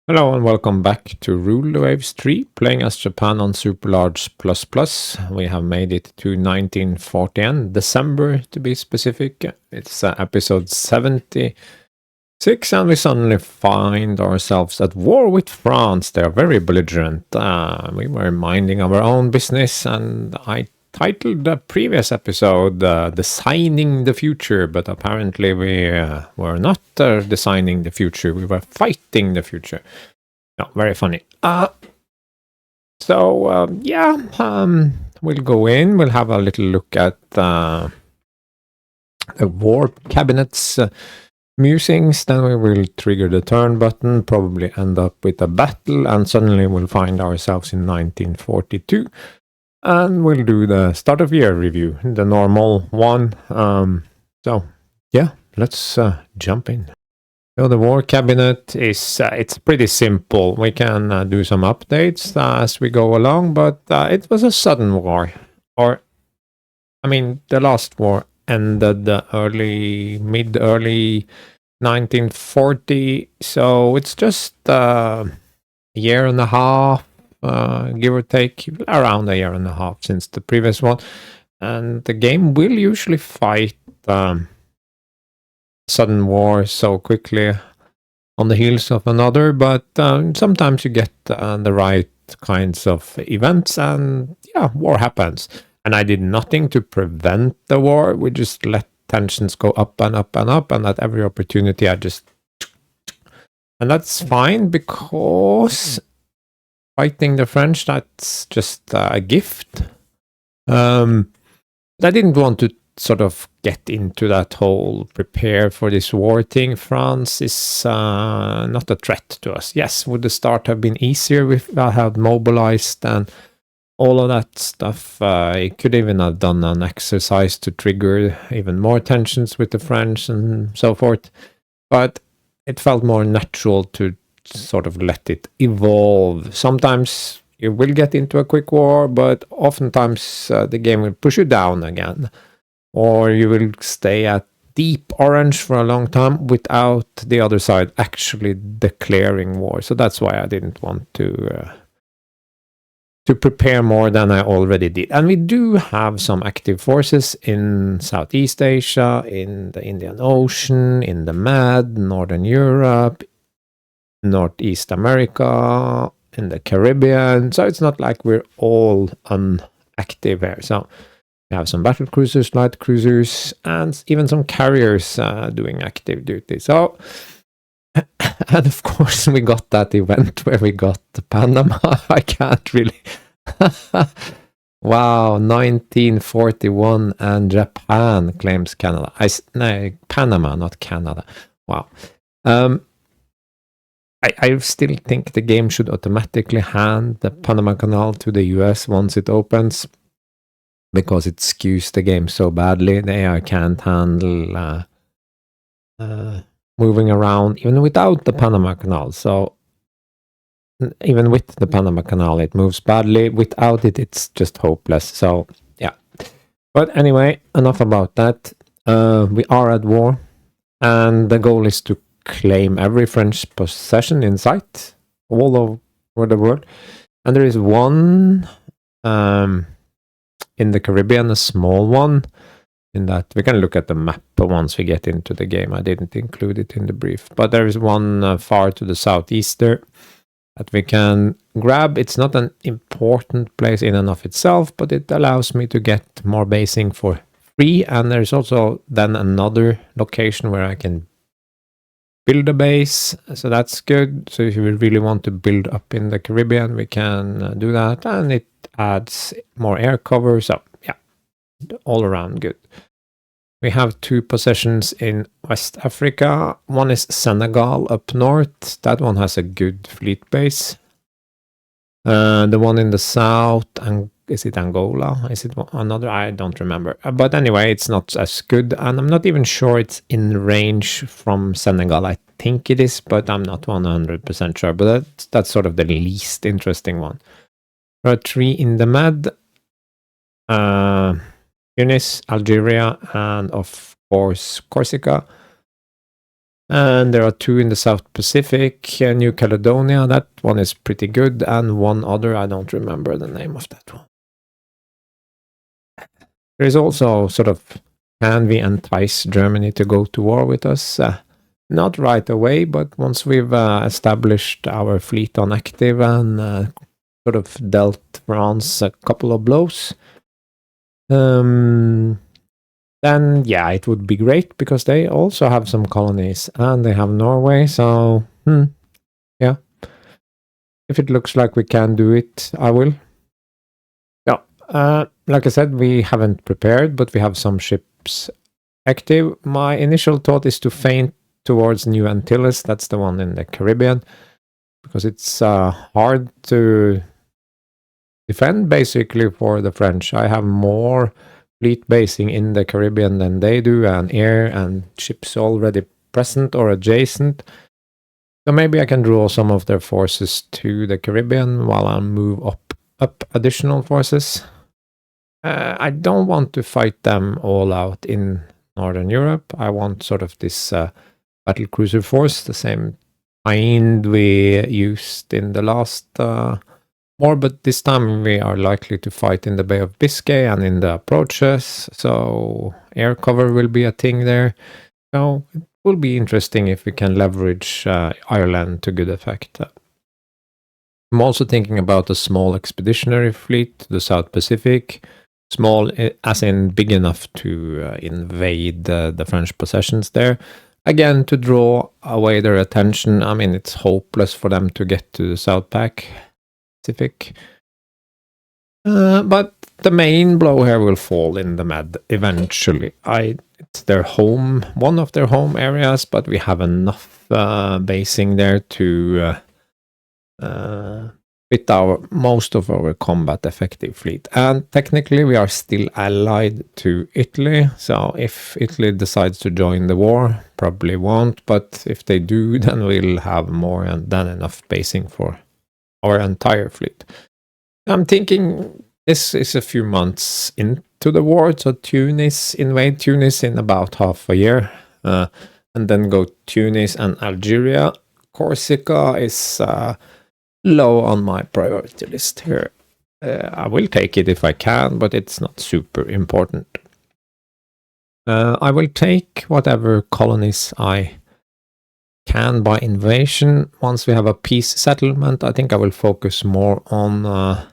Hello and welcome back to Rule the Waves 3, playing as Japan on Super Large Plus. We have made it to 1940 and December to be specific. It's episode 76 and we suddenly find ourselves at war with France. They are very belligerent. We were minding our own business and I titled the previous episode Designing the Future, but apparently we were not designing the future, we were fighting the future. No, very funny. We'll go in, we'll have a little look at the war cabinet's musings, then we will trigger the turn button, probably end up with a battle, and suddenly we'll find ourselves in 1942. And we'll do the start of year review, the normal one. Let's jump in. So the war cabinet is it's pretty simple. We can do some updates as we go along, but it was a sudden war. The last war ended early 1940, so it's just a year and a half, give or take, around a year and a half since the previous one. And the game will usually fight sudden war so quickly on the heels of another, but sometimes you get the right kinds of events and war happens. And I did nothing to prevent the war. We just let tensions go up and up and up, and at every opportunity and that's fine because fighting the French, that's just a gift. I didn't want to sort of get into that whole prepare for this war thing. France is not a threat to us. Yes, would the start have been easier if I had mobilized and all of that stuff? I could even have done an exercise to trigger even more tensions with the French and so forth. But it felt more natural to sort of let it evolve. Sometimes you will get into a quick war, but oftentimes the game will push you down again. Or you will stay at deep orange for a long time without the other side actually declaring war. So that's why I didn't want to prepare more than I already did. And we do have some active forces in Southeast Asia, in the Indian Ocean, in the Med, Northern Europe, Northeast America, in the Caribbean. So it's not like we're all unactive here. So we have some battle cruisers, light cruisers, and even some carriers doing active duty. So, and of course, we got that event where we got Panama. I can't really. Wow, 1941 and Japan claims Canada. No, Panama, not Canada. Wow. I still think the game should automatically hand the Panama Canal to the US once it opens, because it skews the game so badly. The AI can't handle moving around even without the Panama Canal. So even with the Panama Canal, it moves badly. Without it, it's just hopeless. So yeah. But anyway, enough about that. We are at war, and the goal is to claim every French possession in sight all over the world. And there is one in the Caribbean, a small one, in that we can look at the map once we get into the game. I didn't include it in the brief, but there is one far to the southeast there that we can grab. It's not an important place in and of itself, but it allows me to get more basing for free. And there's also then another location where I can build a base, so that's good. So if you really want to build up in the Caribbean, we can do that, and it adds more air cover. So yeah, all around good. We have two possessions in West Africa. One is Senegal up north. That one has a good fleet base. The one in the south, and is it Angola? Is it another? I don't remember. But anyway, it's not as good, and I'm not even sure it's in range from Senegal. I think it is, but I'm not 100% sure. But that's sort of the least interesting one. There are three in the Med, Tunis, Algeria, and of course Corsica. And there are 2 in the South Pacific, New Caledonia, that one is pretty good, and one other, I don't remember the name of that one. There is also sort of, can we entice Germany to go to war with us? Not right away, but once we've established our fleet on active and sort of dealt France a couple of blows, then yeah, it would be great, because they also have some colonies and they have Norway, so yeah. If it looks like we can do it, I will. Yeah, like I said, we haven't prepared, but we have some ships active. My initial thought is to feint towards New Antilles, that's the one in the Caribbean, because it's hard to defend basically for the French. I have more fleet basing in the Caribbean than they do, and air and ships already present or adjacent. So maybe I can draw some of their forces to the Caribbean while I move up additional forces. I don't want to fight them all out in Northern Europe. I want sort of this battle cruiser force, the same kind we used in the last war, but this time we are likely to fight in the Bay of Biscay and in the approaches, so air cover will be a thing there. So it will be interesting if we can leverage Ireland to good effect. I'm also thinking about a small expeditionary fleet to the South Pacific. Small as in big enough to invade the French possessions there. Again, to draw away their attention. I mean, it's hopeless for them to get to the South Pacific. But the main blow here will fall in the Med eventually. It's their home, one of their home areas, but we have enough basing there to fit most of our combat effective fleet. And technically we are still allied to Italy, so if Italy decides to join the war, probably won't, but if they do, then we'll have more than enough basing for our entire fleet. I'm thinking this is a few months into the war, so invade Tunis in about half a year, and then go Tunis and Algeria. Corsica is low on my priority list here. I will take it if I can, but it's not super important. I will take whatever colonies I can by invasion. Once we have a peace settlement, I think I will focus more on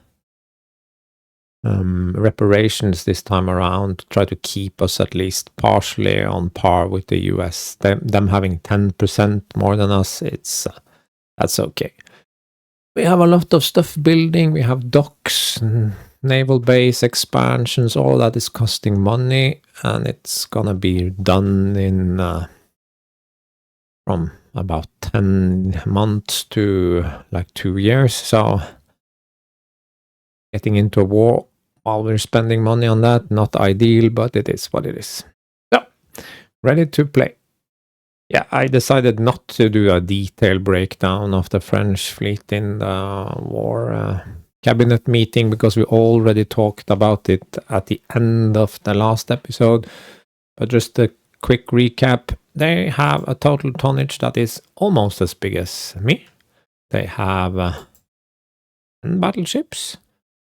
reparations this time around, try to keep us at least partially on par with the US. Them having 10% more than us, that's okay. We have a lot of stuff building. We have docks, naval base expansions. All that is costing money, and it's gonna be done in from about 10 months to like 2 years. So getting into a war while we're spending money on that, not ideal, but it is what it is. So, ready to play. Yeah, I decided not to do a detailed breakdown of the French fleet in the war cabinet meeting, because we already talked about it at the end of the last episode. But just a quick recap, they have a total tonnage that is almost as big as me. They have 10 battleships,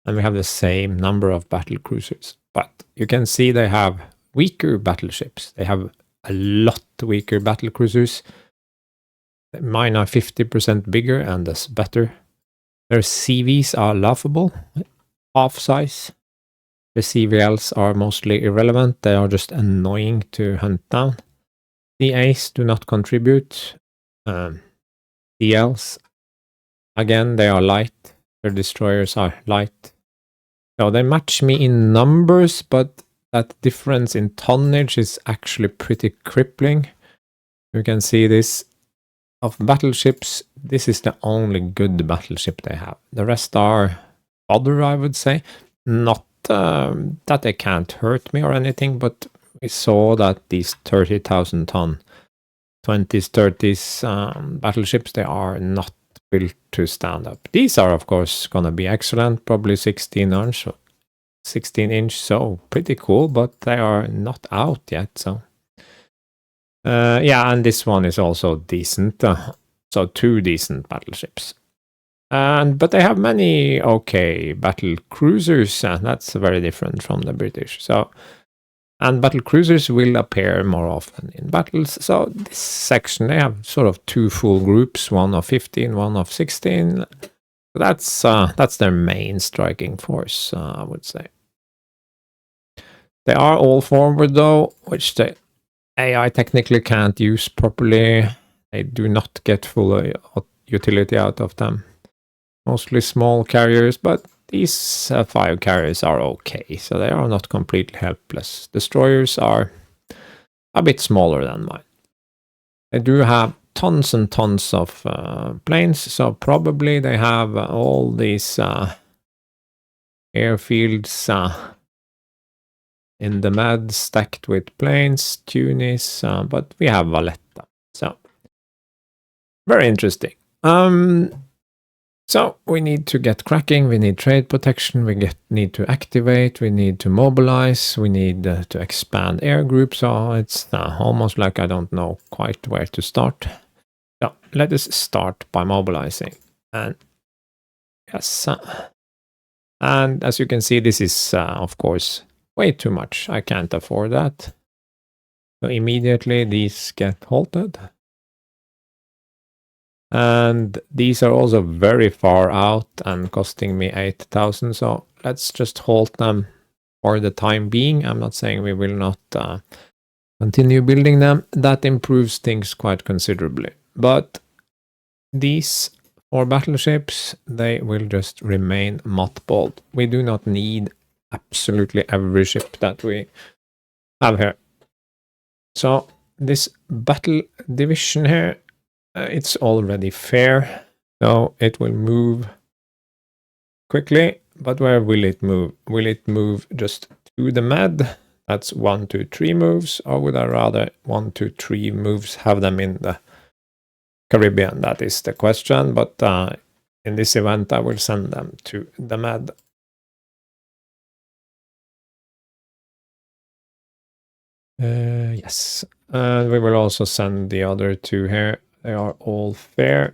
and we have the same number of battle cruisers. But you can see they have weaker battleships. They have a lot weaker battle cruisers. Mine are 50% bigger and thus better. Their CVs are laughable, half size. The CVLs are mostly irrelevant. They are just annoying to hunt down. The A's do not contribute. DLs, again, they are light. Their destroyers are light. So they match me in numbers, but that difference in tonnage is actually pretty crippling. You can see this of battleships. This is the only good battleship they have. The rest are other, I would say. Not that they can't hurt me or anything, but we saw that these 30,000 ton 20s, 30s battleships, they are not built to stand up. These are, of course, gonna be excellent, probably 16 inch, so pretty cool, but they are not out yet, so Yeah, and this one is also decent. So 2 decent battleships. But they have many okay battle cruisers, and that's very different from the British. So, and battle cruisers will appear more often in battles. So this section, they have sort of 2 full groups, one of 15, one of 16. That's their main striking force, I would say. They are all forward though, which the AI technically can't use properly. They do not get full utility out of them. Mostly small carriers, but these 5 carriers are okay, so they are not completely helpless. Destroyers are a bit smaller than mine. They do have tons and tons of planes, so probably they have all these airfields in the med stacked with planes, Tunis, but we have Valletta. So, very interesting. So we need to get cracking, we need trade protection, we need to activate, we need to mobilize, we need to expand air groups. So it's almost like I don't know quite where to start. So let us start by mobilizing. And yes, and as you can see, this is of course way too much. I can't afford that. So immediately these get halted. And these are also very far out and costing me 8,000. So let's just halt them for the time being. I'm not saying we will not continue building them. That improves things quite considerably. But these 4 battleships, they will just remain mothballed. We do not need absolutely every ship that we have here. So this battle division here, it's already fair, so it will move quickly. But where will it move? Will it move just to the med? That's 1, 2, 3 moves, or would I rather 1, 2, 3 moves have them in the Caribbean? That is the question. But in this event, I will send them to the med. Yes, and we will also send the other 2 here. They are all fair.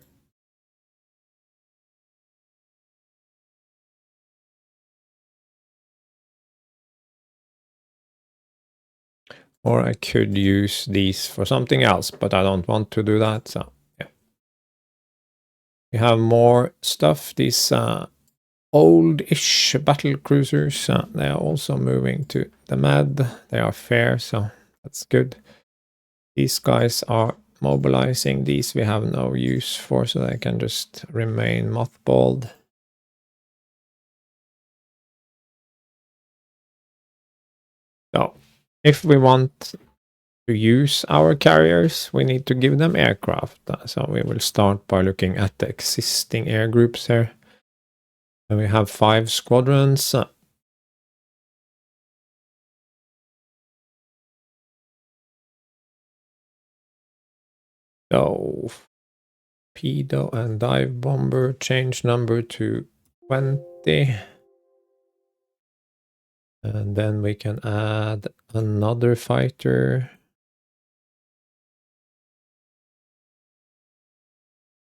Or I could use these for something else, but I don't want to do that. So yeah, we have more stuff. These old-ish battle cruisers, they are also moving to the med. They are fair, so that's good. These guys are mobilizing. These we have no use for, so they can just remain mothballed. So if we want to use our carriers, we need to give them aircraft. So we will start by looking at the existing air groups here. And we have 5 squadrons. So Pedo and dive bomber, change number to 20. And then we can add another fighter.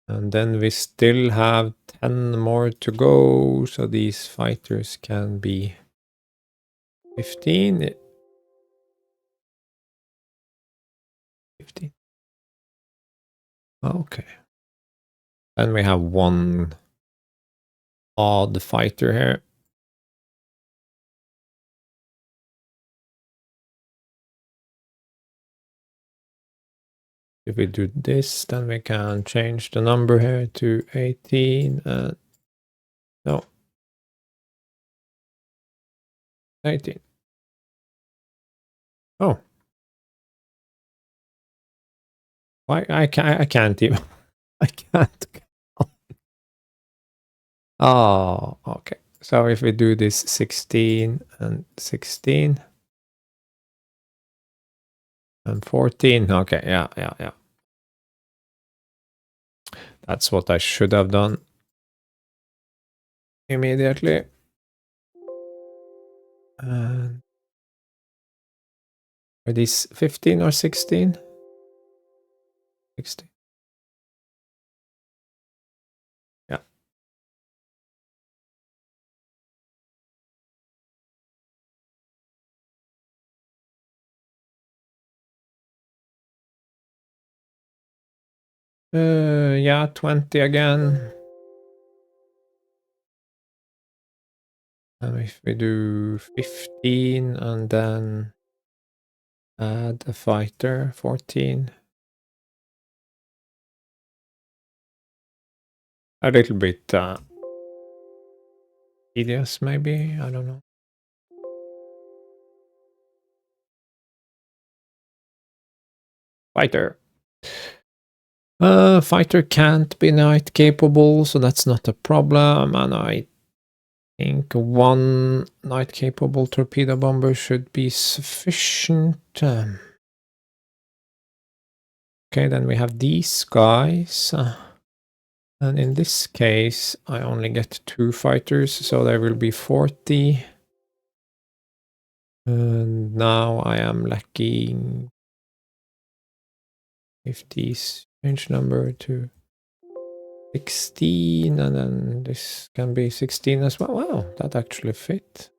And then we still have 10 more to go. So these fighters can be 15. 15. Okay. Then we have 1 odd fighter here. If we do this, then we can change the number here to 18. No. 18. Oh. Why I can't even. I can't. Oh, okay. So if we do this 16 and 16 and 14, okay, yeah. That's what I should have done immediately. And are these 15 or 16? 60. Yeah. Yeah, 20 again. And if we do 15 and then add a fighter, 14. A little bit tedious, maybe. I don't know. Fighter. Fighter can't be night capable, so that's not a problem. And I think one night capable torpedo bomber should be sufficient. Okay, then we have these guys. And in this case, I only get 2 fighters, so there will be 40. And now I am lacking if these change number to 16, and then this can be 16 as well. Wow, that actually fit.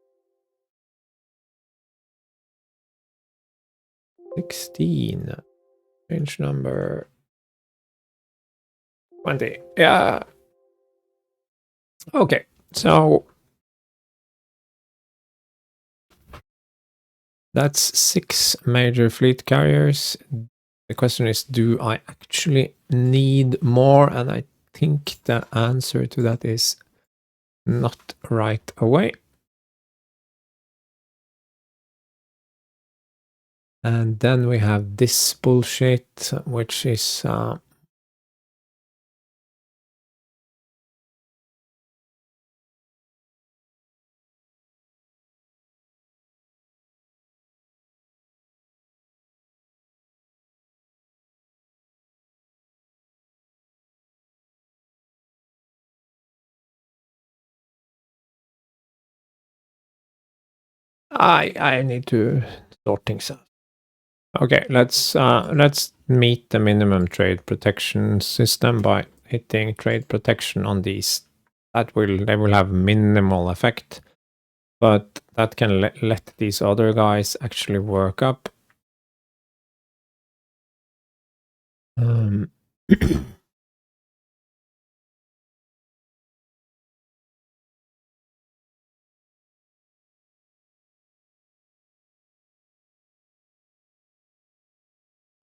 16. Change number 20. Yeah. Okay, so that's 6 major fleet carriers. The question is, do I actually need more? And I think the answer to that is not right away. And then we have this bullshit, which is I need to sort things out. Okay, let's meet the minimum trade protection system by hitting trade protection on these. They will have minimal effect, but that can let these other guys actually work up.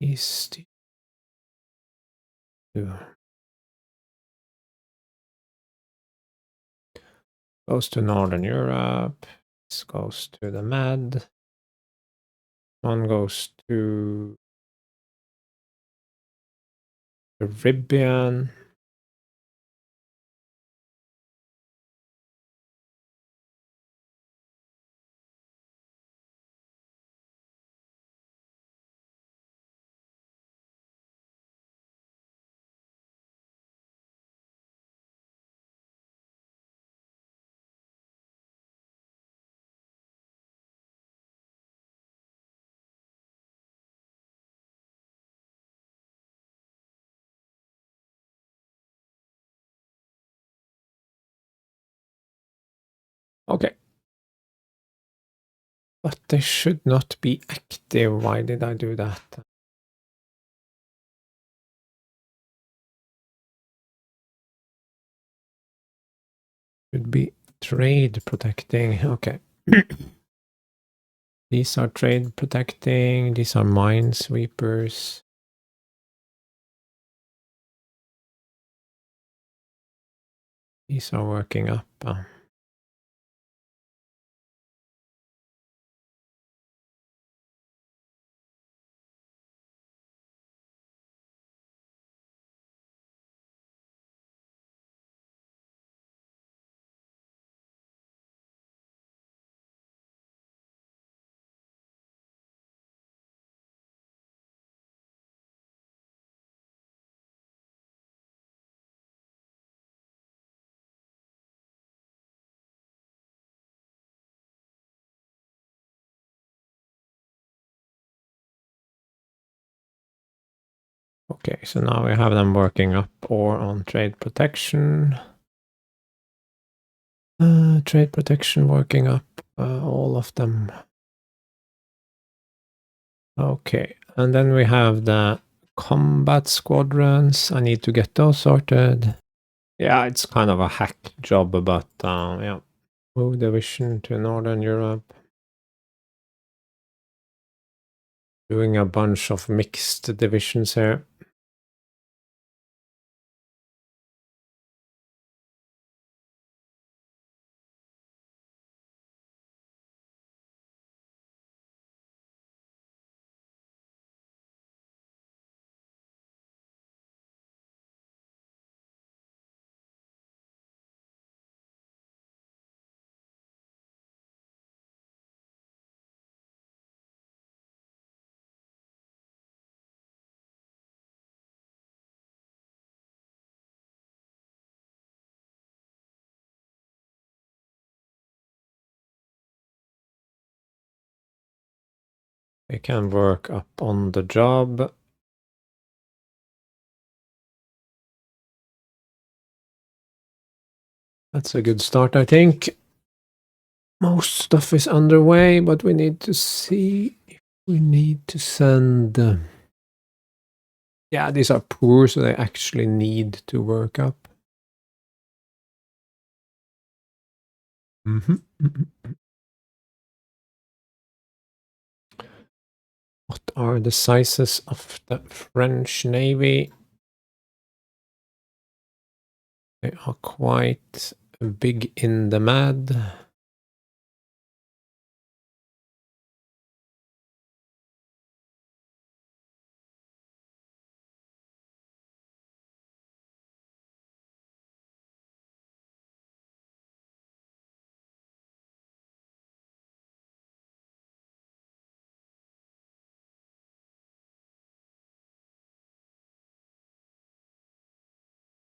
East. Goes to Northern Europe. This goes to the Med. One goes to Caribbean. Okay. But they should not be active. Why did I do that? Should be trade protecting. Okay. These are trade protecting. These are minesweepers. These are working up. Okay, so now we have them working up or on trade protection. Trade protection working up, all of them. Okay, and then we have the combat squadrons. I need to get those sorted. Yeah, it's kind of a hack job, but yeah. Move division to Northern Europe. Doing a bunch of mixed divisions here. They can work up on the job. That's a good start, I think. Most stuff is underway, but we need to see if we need to send... yeah, these are poor, so they actually need to work up. What are the sizes of the French Navy? They are quite big in the mad.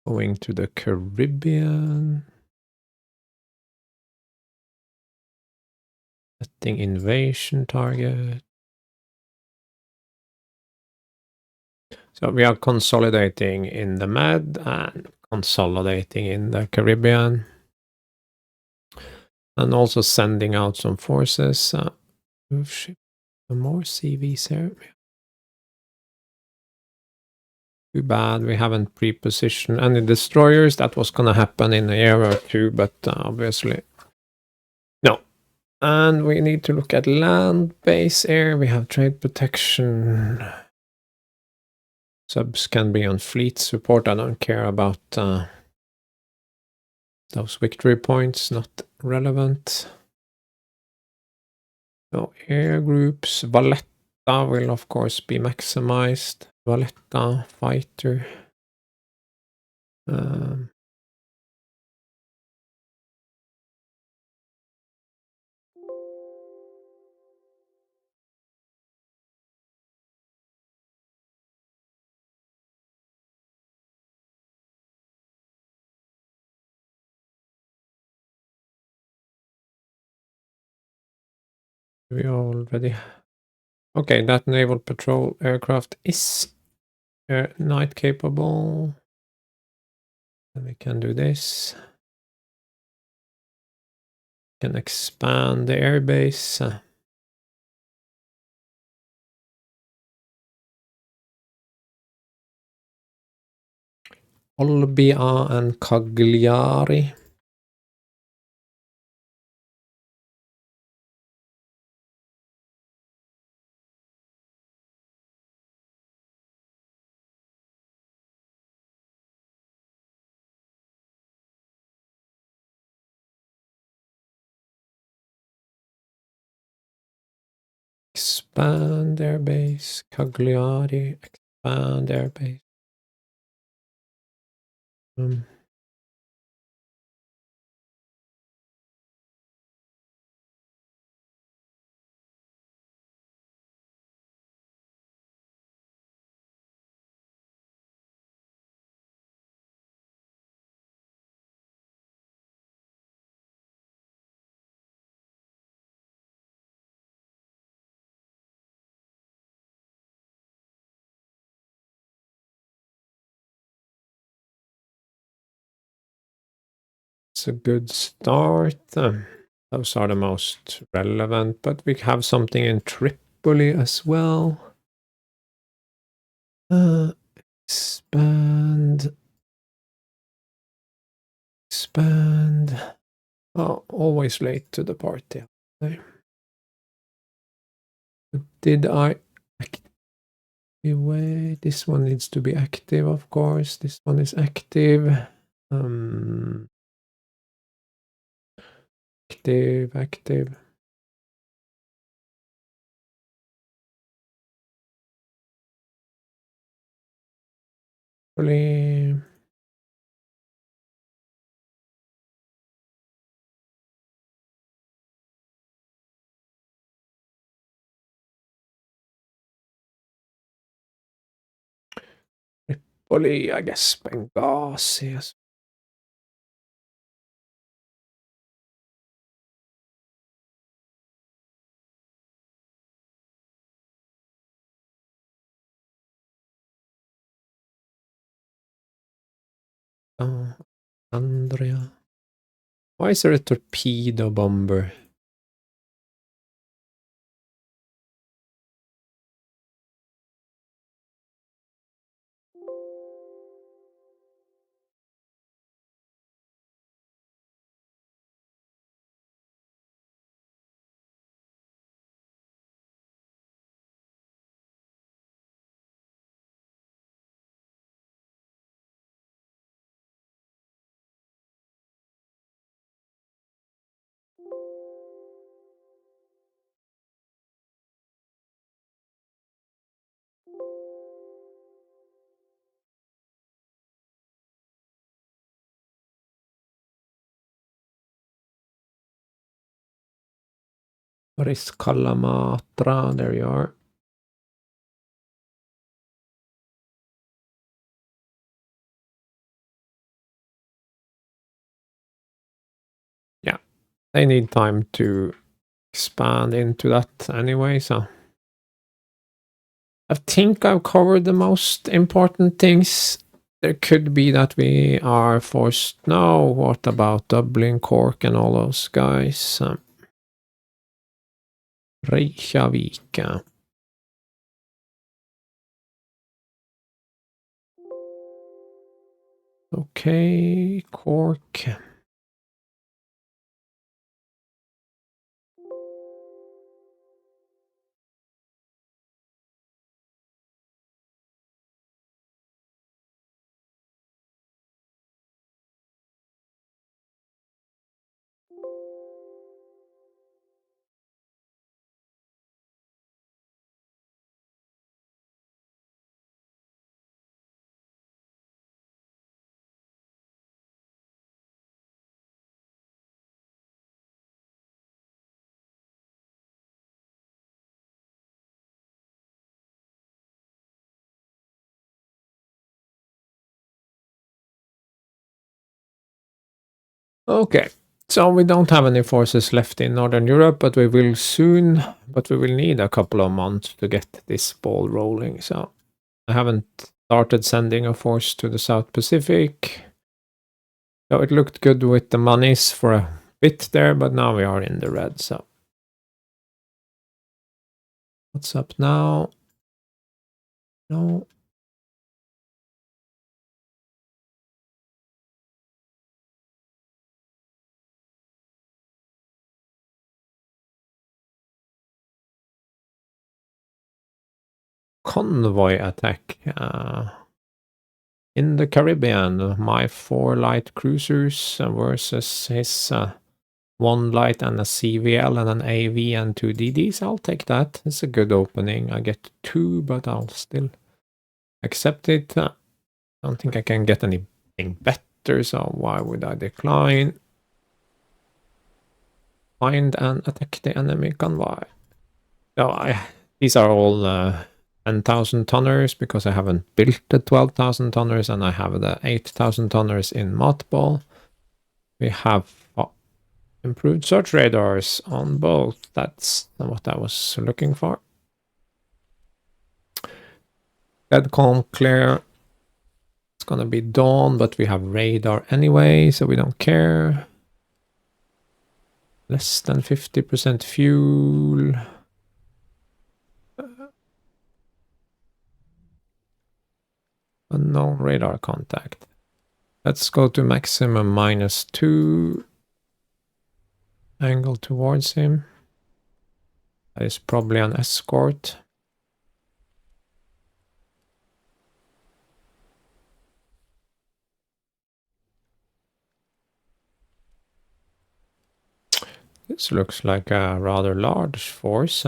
Going to the Caribbean. Setting invasion target. So we are consolidating in the Med and consolidating in the Caribbean. And also sending out some forces. Ship more CVs here. Too bad we haven't pre-positioned any destroyers. That was gonna happen in a year or two, but obviously no. And we need to look at land base air. We have trade protection. Subs can be on fleet support. I don't care about those victory points, not relevant. So air groups, Valletta will of course be maximized. Valletta, fighter. We already... okay, that naval patrol aircraft is night capable. And we can do this. Can expand the airbase. Olbia and Cagliari. Expand airbase. Cagliari. Expand airbase. That's a good start. Those are the most relevant, but we have something in Tripoli as well. Expand. Expand. Oh, always late to the party. Did I activate? This one needs to be active, of course. This one is active. Active. Really. Tripoli, I guess Benghazi. Yes. Andrea. Why is there a torpedo bomber? What is Kalamatra? There you are. Yeah, they need time to expand into that anyway, so I think I've covered the most important things. There could be that we are forced. No, what about Dublin, Cork, and all those guys? Reykjavik. Okay, Cork. Okay, so we don't have any forces left in Northern Europe, but we will soon. But we will need a couple of months to get this ball rolling. So I haven't started sending a force to the South Pacific. So it looked good with the monies for a bit there, but now we are in the red. So what's up now? No. Convoy attack in the Caribbean. My 4 light cruisers versus his 1 light and a CVL and an AV and 2 DDs. I'll take that. It's a good opening. I get 2, but I'll still accept it. I don't think I can get anything better, so why would I decline? Find and attack the enemy convoy. So these are all 10,000 tonners because I haven't built the 12,000 tonners and I have the 8,000 tonners in mothball. We have improved search radars on both. That's what I was looking for. Dead calm clear. It's gonna be dawn, but we have radar anyway, so we don't care. Less than 50% fuel. Unknown radar contact. Let's go to maximum -2. Angle towards him. That is probably an escort. This looks like a rather large force.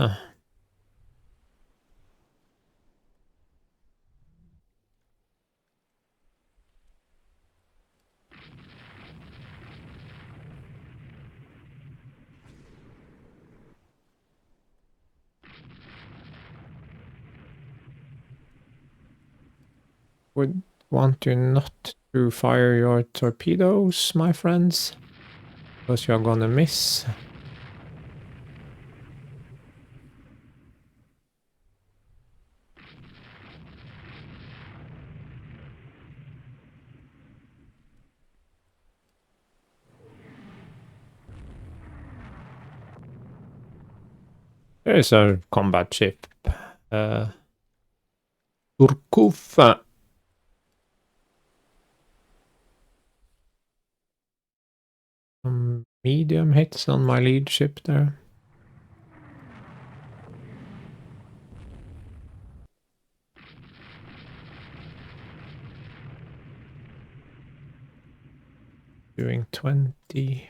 Would want you not to fire your torpedoes, my friends, because you're gonna miss. There's a combat ship. Turkuf. Medium hits on my lead ship there. Doing 20.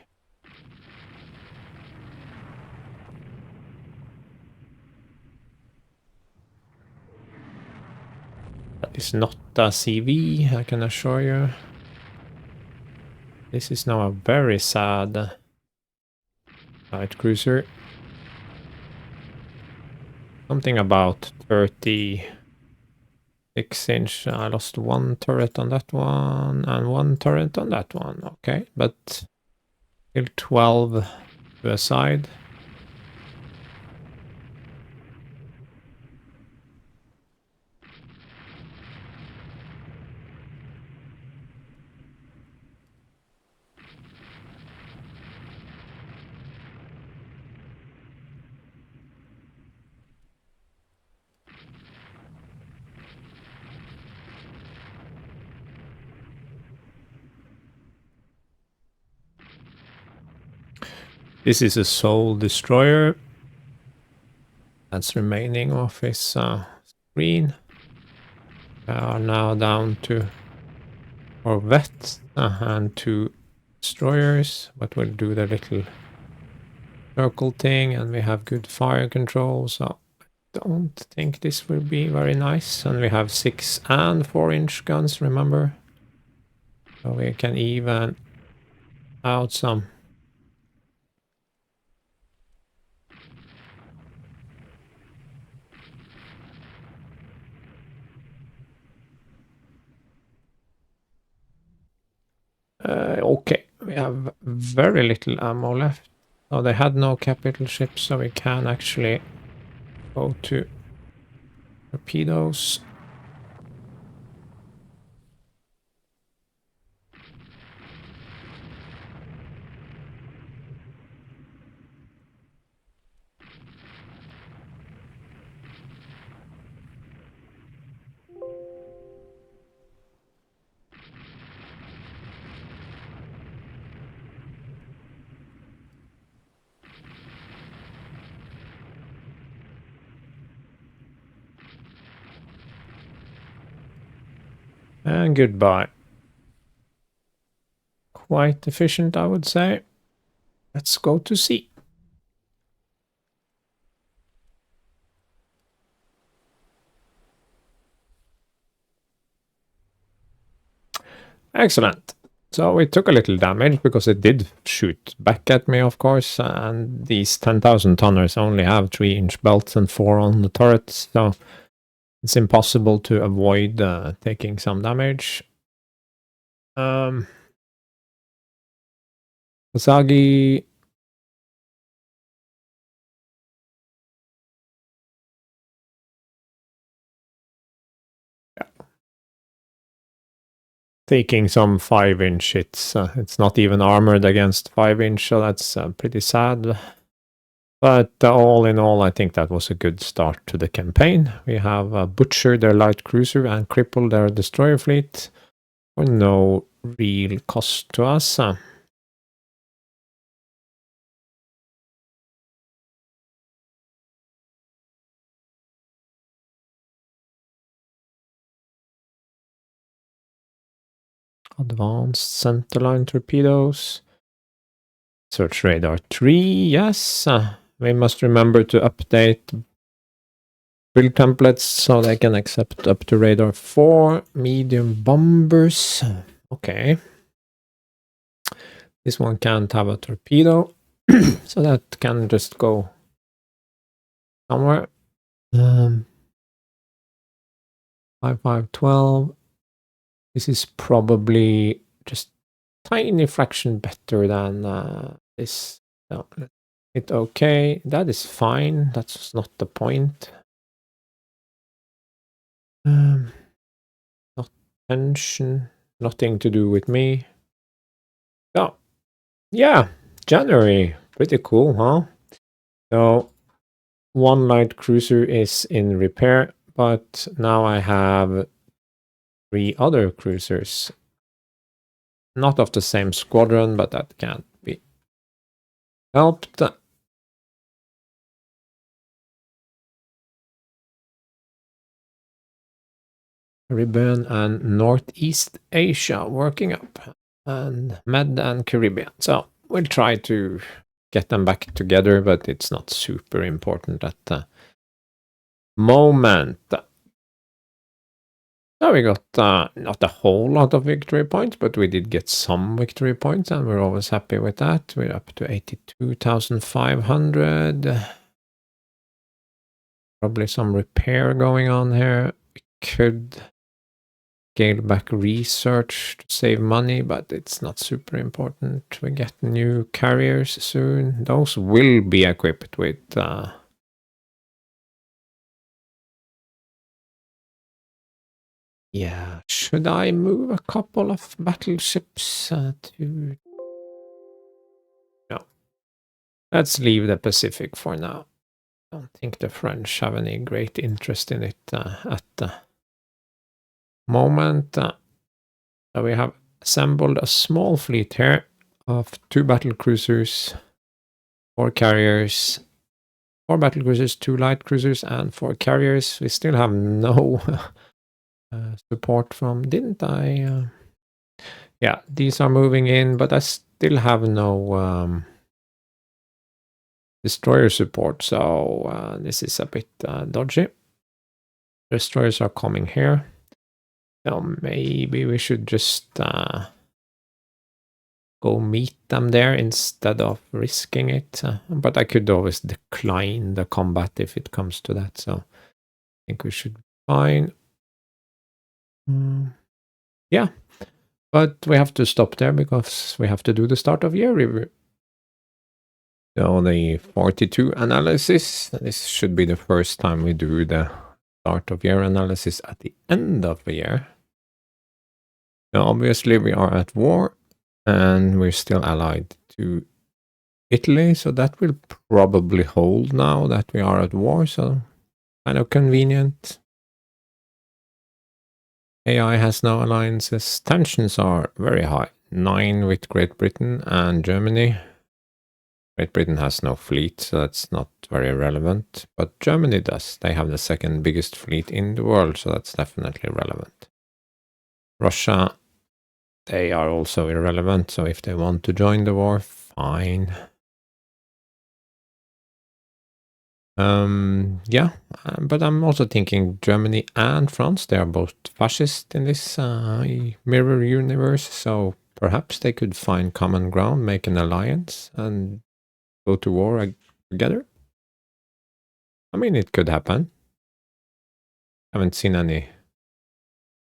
That is not a CV, I can assure you. This is now a very sad light cruiser. Something about 36-inch. I lost one turret on that one and one turret on that one. Okay, but still 12 to a side. This is a Soul Destroyer that's remaining of his screen. We are now down to Corvette and 2 destroyers, but we'll do the little circle thing, and we have good fire control, so I don't think this will be very nice. And we have 6 and 4-inch guns, remember? So we can even out some. Okay, we have very little ammo left. Oh, they had no capital ships, so we can actually go to torpedoes. And goodbye. Quite efficient, I would say. Let's go to sea. Excellent. So we took a little damage because it did shoot back at me, of course, and these 10,000 tonners only have 3-inch belts and 4 on the turrets, so it's impossible to avoid taking some damage. Usagi. taking some 5-inch hits. It's not even armored against 5-inch, so that's pretty sad. But all in all, I think that was a good start to the campaign. We have butchered their light cruiser and crippled their destroyer fleet for no real cost to us. Advanced centerline torpedoes. Search radar 3, yes. We must remember to update build templates so they can accept up to radar 4. Medium bombers. Okay. This one can't have a torpedo, so that can just go somewhere. 5512. This is probably just tiny fraction better than this. No, it's okay. That is fine. That's not the point. Not tension. Nothing to do with me. Oh, yeah. January. Pretty cool, huh? So, one light cruiser is in repair, but now I have 3 other cruisers. Not of the same squadron, but that can't be helped. Caribbean and Northeast Asia working up, and Med and Caribbean. So we'll try to get them back together, but it's not super important at the moment. So we got not a whole lot of victory points, but we did get some victory points, and we're always happy with that. We're up to 82,500. Probably some repair going on here. We could scale back research to save money, but it's not super important. We get new carriers soon. Those will be equipped with yeah, should I move a couple of battleships to... No. Let's leave the Pacific for now. I don't think the French have any great interest in it at the moment. So we have assembled a small fleet here of 2 battle cruisers, 4 carriers, 4 battle cruisers, 2 light cruisers, and 4 carriers. We still have no support from... Didn't I? Yeah, these are moving in, but I still have no destroyer support, so this is a bit dodgy. Destroyers are coming here. So maybe we should just go meet them there instead of risking it. But I could always decline the combat if it comes to that, so I think we should be fine. Yeah, but we have to stop there because we have to do the start of year review. So the 42 analysis, this should be the first time we do the start of year analysis at the end of the year. Now obviously we are at war and we're still allied to Italy, so that will probably hold now that we are at war, so kind of convenient. AI has no alliances. Tensions are very high. 9 with Great Britain and Germany. Great Britain has no fleet, so that's not very relevant. But Germany does. They have the second biggest fleet in the world, so that's definitely relevant. Russia, they are also irrelevant, so if they want to join the war, fine. Yeah, but I'm also thinking Germany and France, they are both fascist in this mirror universe, so perhaps they could find common ground, make an alliance, and go to war together. I mean, it could happen. I haven't seen any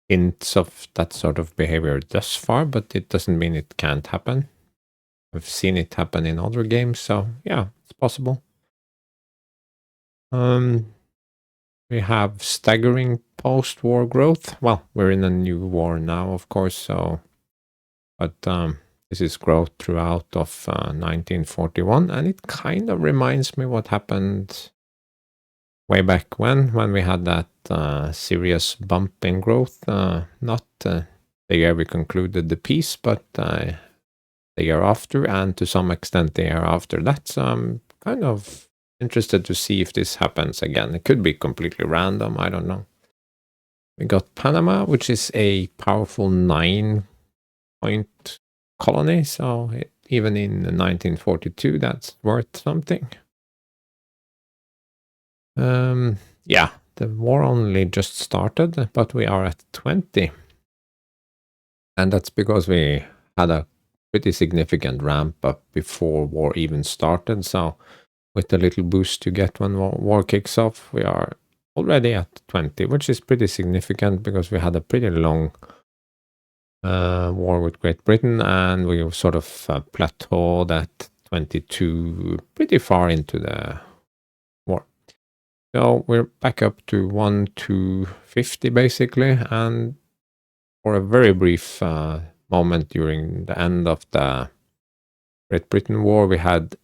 hints of that sort of behavior thus far, but it doesn't mean it can't happen. I've seen it happen in other games, so yeah, it's possible. We have staggering post-war growth. Well, we're in a new war now, of course, so, but this is growth throughout of 1941, and it kind of reminds me what happened way back when we had that serious bump in growth, not the year we concluded the peace, but the year after, and to some extent the year after that. So I'm kind of interested to see if this happens again. It could be completely random, I don't know. We got Panama, which is a powerful 9-point colony, so even in 1942, that's worth something. Yeah, the war only just started, but we are at 20. And that's because we had a pretty significant ramp up before war even started. So with a little boost you get when war kicks off, we are already at 20, which is pretty significant because we had a pretty long war with Great Britain, and we sort of plateaued at 22 pretty far into the war. So we're back up to 1 to 50 basically, and for a very brief moment during the end of the Great Britain War, we had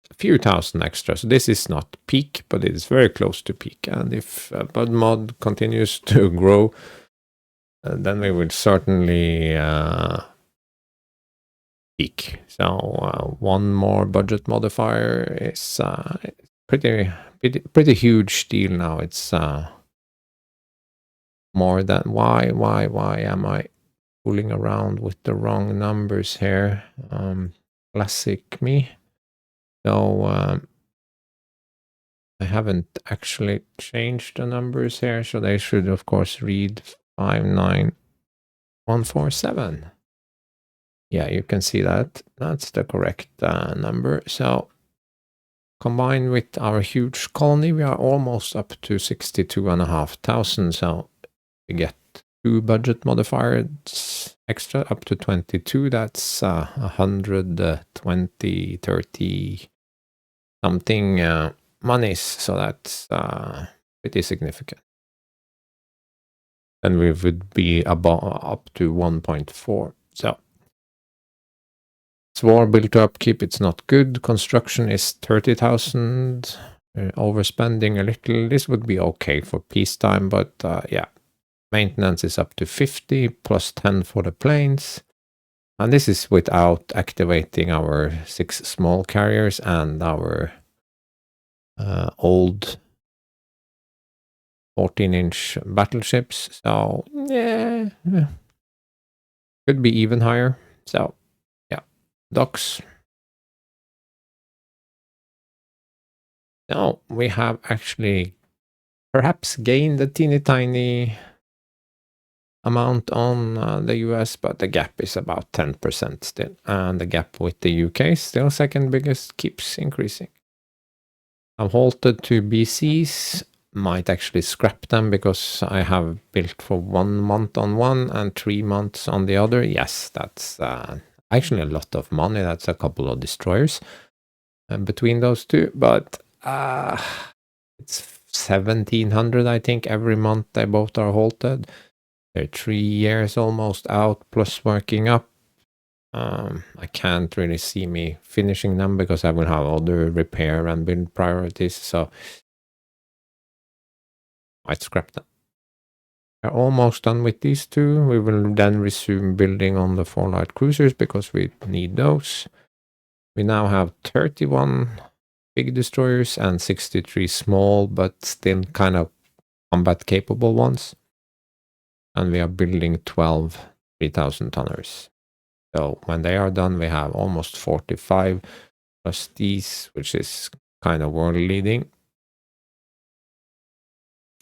a few thousand extra. So this is not peak, but it is very close to peak. And if Bud Mod continues to grow, then we will certainly peak. So one more budget modifier is pretty huge deal now. It's more than why am I fooling around with the wrong numbers here? Classic me. So I haven't actually changed the numbers here, so they should of course read 59147. Yeah, you can see that. That's the correct number. So combined with our huge colony, we are almost up to 62,500. So we get 2 budget modifiers extra up to 22. That's 120, 30 something monies. So that's pretty significant. Then we would be up to 1.4. So it's war built to upkeep. It's not good. Construction is 30,000. Overspending a little. This would be okay for peacetime, but yeah. Maintenance is up to 50 plus 10 for the planes. And this is without activating our 6 small carriers and our old 14-inch battleships. So, yeah, could be even higher. So, yeah, docks. Now, we have actually perhaps gained a teeny tiny amount on the US, but the gap is about 10% still. And the gap with the UK, still second biggest, keeps increasing. I'm halted to BCs. Might actually scrap them because I have built for 1 month on one and 3 months on the other. Yes, that's actually a lot of money. That's a couple of destroyers between those two. But it's 1,700, I think, every month they both are halted. They're 3 years almost out, plus working up. I can't really see me finishing them because I will have other repair and build priorities, so I'd scrap them. We're almost done with these two. We will then resume building on the 4 light cruisers because we need those. We now have 31 big destroyers and 63 small, but still kind of combat capable ones. And we are building 12 3,000 tonners. So when they are done, we have almost 45 plus these, which is kind of world leading.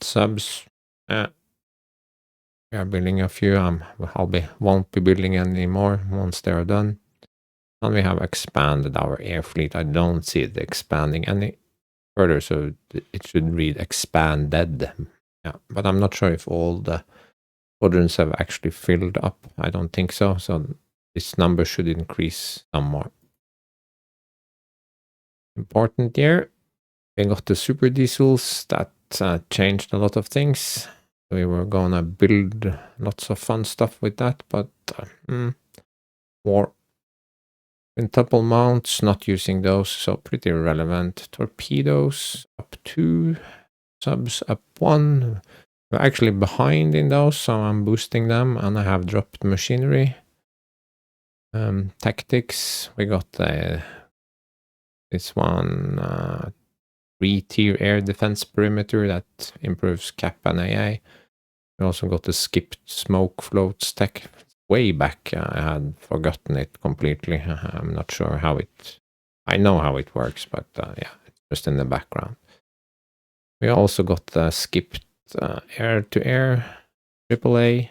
Subs, we are building a few. Won't be building any more once they are done. And we have expanded our air fleet. I don't see it expanding any further, so it should read expanded. Yeah, but I'm not sure if all the squadrons have actually filled up. I don't think so. So this number should increase some more. Important here. We got the super diesels. That changed a lot of things. We were gonna build lots of fun stuff with that, but more quintuple mounts, not using those, so pretty irrelevant. Torpedoes up 2, subs up 1. We're actually behind in those, so I'm boosting them, and I have dropped machinery. Tactics, we got this one 3-tier air defense perimeter that improves cap and AA. We also got the skipped smoke floats tech way back. I had forgotten it completely. I'm not sure how it... I know how it works, but yeah, it's just in the background. We also got the skipped air-to-air AAA.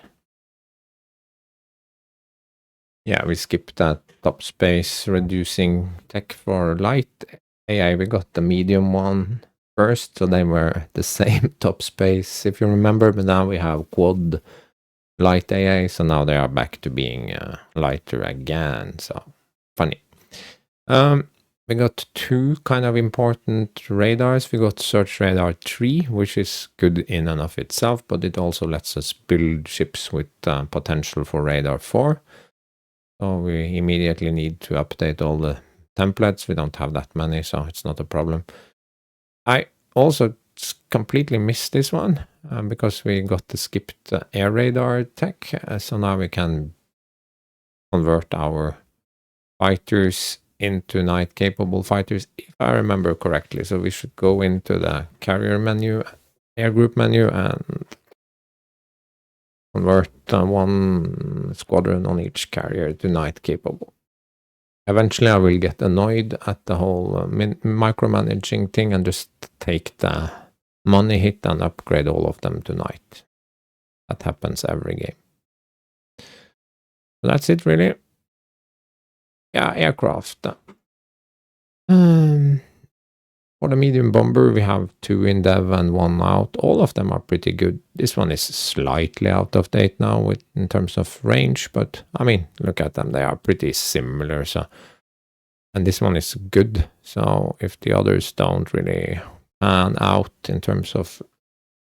Yeah, we skipped that top space reducing tech for light AI. We got the medium one first, so they were the same top space, if you remember, but now we have quad light AI, so now they are back to being lighter again, so funny. We got 2 kind of important radars. We got Search Radar 3, which is good in and of itself, but it also lets us build ships with potential for Radar 4. So we immediately need to update all the templates. We don't have that many, so it's not a problem. I also completely missed this one because we got the skipped air radar tech. So now we can convert our fighters into night capable fighters, if I remember correctly. So we should go into the carrier menu, air group menu, and convert 1 squadron on each carrier to night capable. Eventually I will get annoyed at the whole micromanaging thing and just take the money hit and upgrade all of them to night. That happens every game. So that's it really. Yeah, aircraft. For the medium bomber, we have 2 in dev and 1 out. All of them are pretty good. This one is slightly out of date now in terms of range, but I mean, look at them. They are pretty similar. So, and this one is good. So if the others don't really pan out in terms of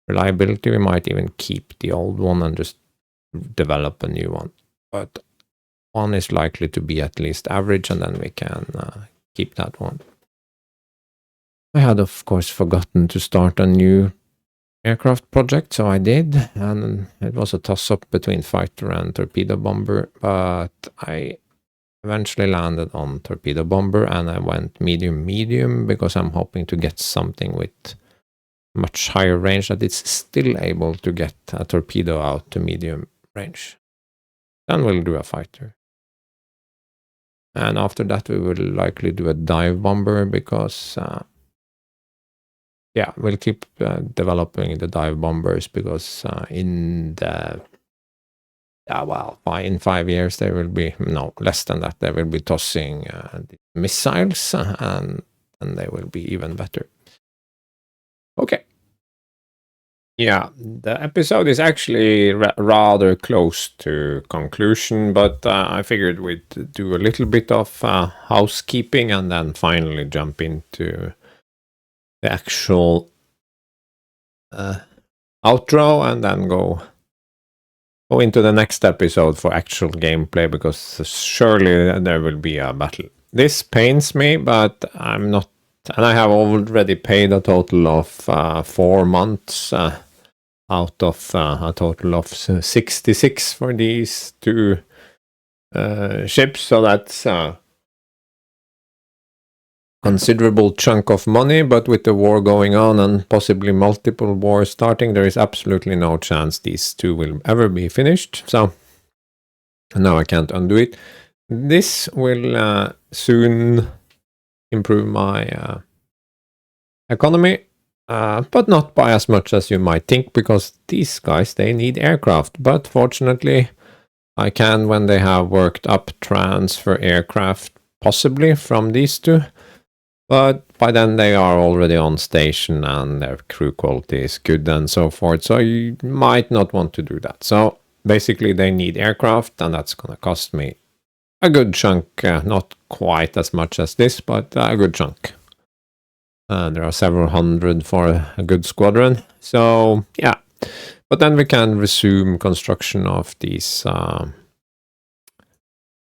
reliability, we might even keep the old one and just develop a new one. But one is likely to be at least average, and then we can keep that one. I had, of course, forgotten to start a new aircraft project, so I did, and it was a toss-up between fighter and torpedo bomber, but I eventually landed on torpedo bomber, and I went medium because I'm hoping to get something with much higher range that it's still able to get a torpedo out to medium range. Then we'll do a fighter. And after that, we will likely do a dive bomber because... yeah, we'll keep developing the dive bombers because in 5 years there will be, no, less than that, they will be tossing the missiles and they will be even better. Okay. Yeah, the episode is actually rather close to conclusion, but I figured we'd do a little bit of housekeeping and then finally jump into the actual outro and then go into the next episode for actual gameplay, because surely there will be a battle. This pains me, but I'm not, and I have already paid a total of 4 months out of a total of 66 for these 2 ships, so that's considerable chunk of money, but with the war going on and possibly multiple wars starting, there is absolutely no chance these 2 will ever be finished. So now I can't undo it. This will soon improve my economy, but not by as much as you might think, because these guys, they need aircraft. But fortunately, I can, when they have worked up, transfer aircraft possibly from these 2. But by then they are already on station and their crew quality is good and so forth. So you might not want to do that. So basically they need aircraft, and that's going to cost me a good chunk. Not quite as much as this, but a good chunk. There are several hundred for a good squadron. So, yeah. But then we can resume construction of these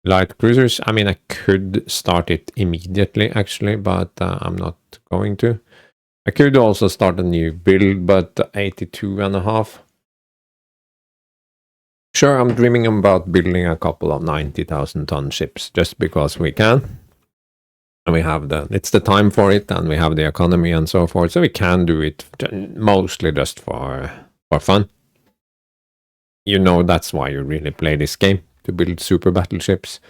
light cruisers. I mean, I could start it immediately, actually, but I'm not going to. I could also start a new build, but 82.5. Sure, I'm dreaming about building a couple of 90,000 ton ships just because we can. And we have it's the time for it, and we have the economy and so forth. So we can do it mostly just for fun. You know, that's why you really play this game, to build super battleships.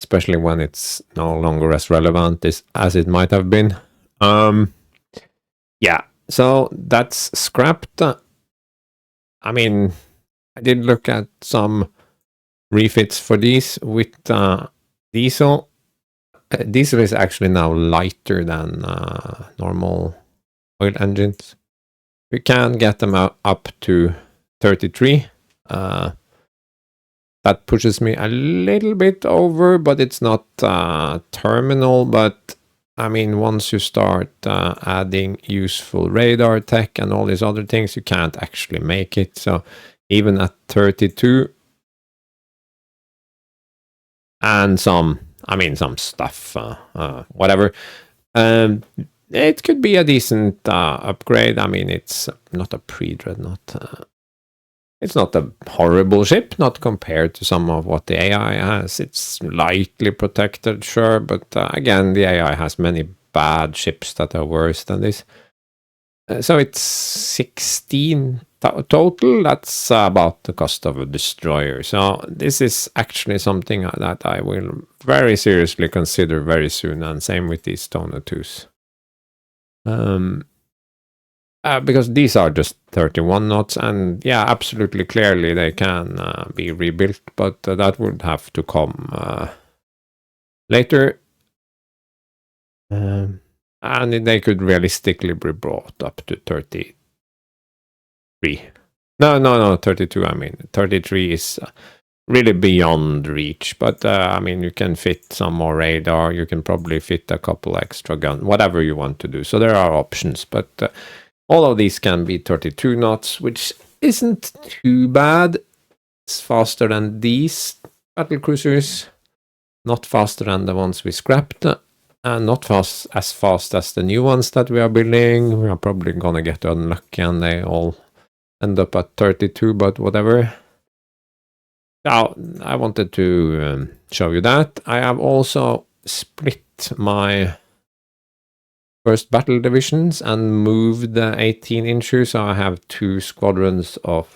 Especially when it's no longer as relevant as it might have been. Yeah, so that's scrapped. I mean, I did look at some refits for these with diesel. Diesel is actually now lighter than normal oil engines. We can get them up to 33. That pushes me a little bit over, but it's not terminal. But I mean, once you start adding useful radar tech and all these other things, you can't actually make it. So even at 32 and some stuff, whatever, it could be a decent upgrade. I mean, it's not a pre-dreadnought. It's not a horrible ship, not compared to some of what the AI has. It's slightly protected, sure, but again, the AI has many bad ships that are worse than this. So it's 16 total. That's about the cost of a destroyer. So this is actually something that I will very seriously consider very soon, and same with these Stoner 2s. Because these are just 31 knots, and yeah, absolutely clearly they can be rebuilt, but that would have to come later. And they could realistically be brought up to 33. No, 32, I mean. 33 is really beyond reach, but I mean, you can fit some more radar, you can probably fit a couple extra guns, whatever you want to do. So there are options, but all of these can be 32 knots, which isn't too bad. It's faster than these battle cruisers, not faster than the ones we scrapped, and not as fast as the new ones that we are building. We are probably gonna get unlucky and they all end up at 32, but whatever. Now, I wanted to show you that. I have also split my first battle divisions and moved the 18-incher, so I have 2 squadrons of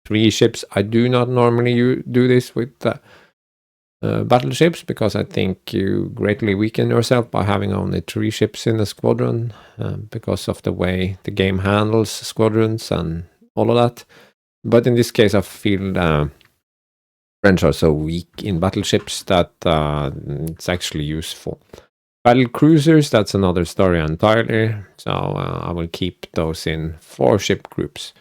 3 ships. I do not normally do this with battleships, because I think you greatly weaken yourself by having only 3 ships in a squadron, because of the way the game handles squadrons and all of that. But in this case, I feel French are so weak in battleships that it's actually useful. Battle cruisers, that's another story entirely, so I will keep those in 4 ship groups.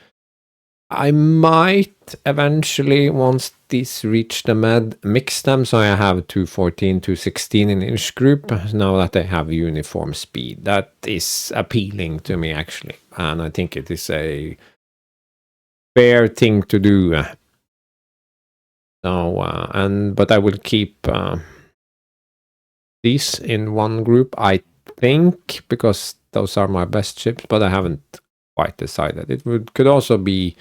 I might eventually, once these reach the med, mix them, so I have 214, 216 in each group, now that they have uniform speed. That is appealing to me, actually, and I think it is a fair thing to do. But I will keep these in one group, I think, because those are my best ships, but I haven't quite decided. It could also be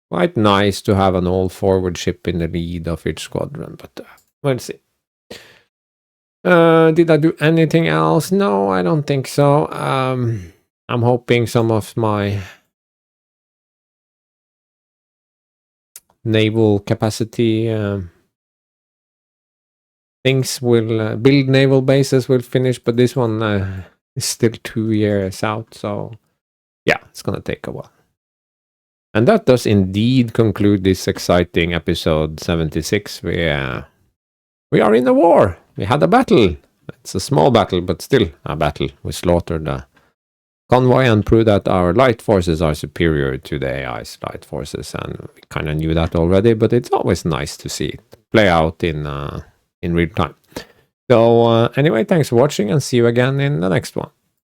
quite nice to have an all-forward ship in the lead of each squadron, but we'll see. Did I do anything else? No, I don't think so. I'm hoping some of my naval capacity things will build naval bases will finish, but this one is still 2 years out, so yeah, it's gonna take a while. And that does indeed conclude this exciting episode 76. We are in a war. We had a battle. It's a small battle, but still a battle. We slaughtered the convoy and proved that our light forces are superior to the AI's light forces, and we kind of knew that already, but it's always nice to see it play out in real time. So anyway, thanks for watching and see you again in the next one.